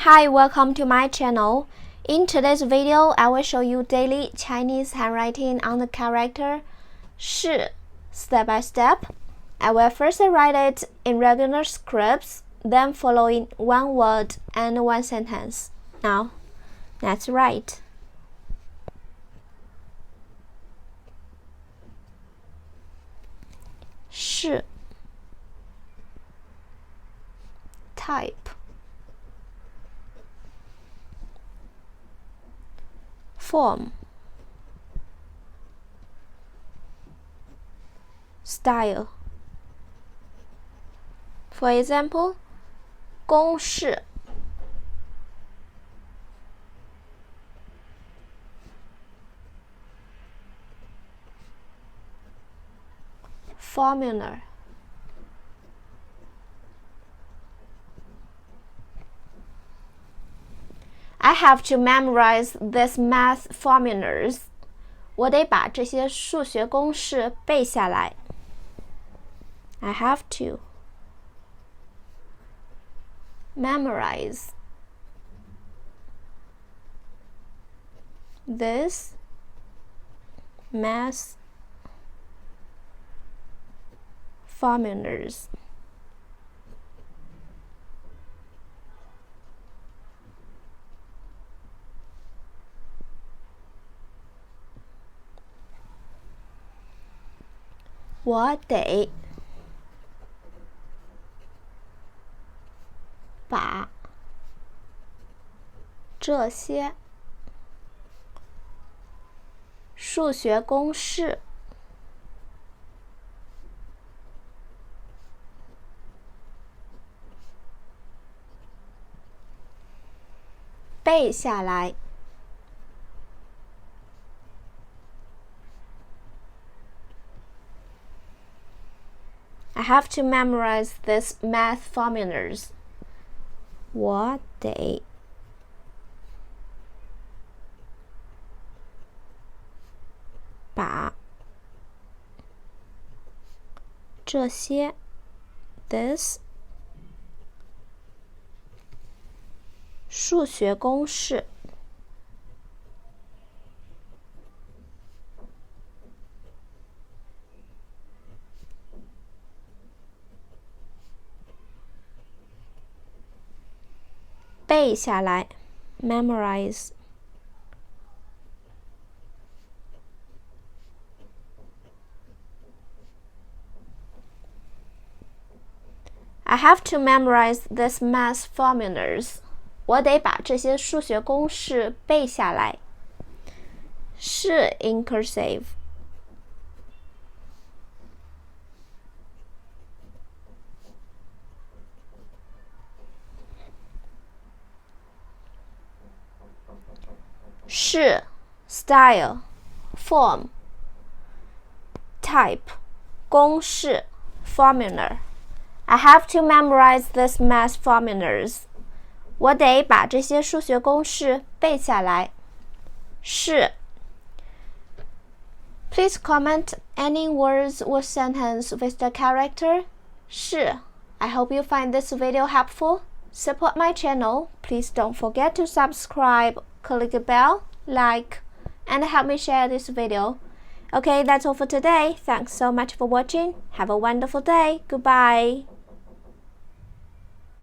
Hi, welcome to my channel. In today's video, I will show you daily Chinese handwriting on the character 是 step by step. I will first write it in regular scripts, then following one word and one sentence. Now, let's write. 是 type form style. For example, 公式 formula. I have to memorize these math formulas. 我得把这些数学公式背下来。I have to memorize this math formulas.我得把这些数学公式背下来。I have to memorize these math formulas. 我得把这些 this 数学公式背下来 memorize. I have to memorize these math formulas. 我得把这些数学公式背下来。是 in cursive. 是 style form type 公式 formula. I have to memorize these math formulas. 我得把这些数学公式背下来。是 Please comment any words or sentence with the character 是 I hope you find this video helpful. Support my channel. Please don't forget to subscribe, click the bell, like, and help me share this video. Okay, that's all for today. Thanks so much for watching. Have a wonderful day. Goodbye.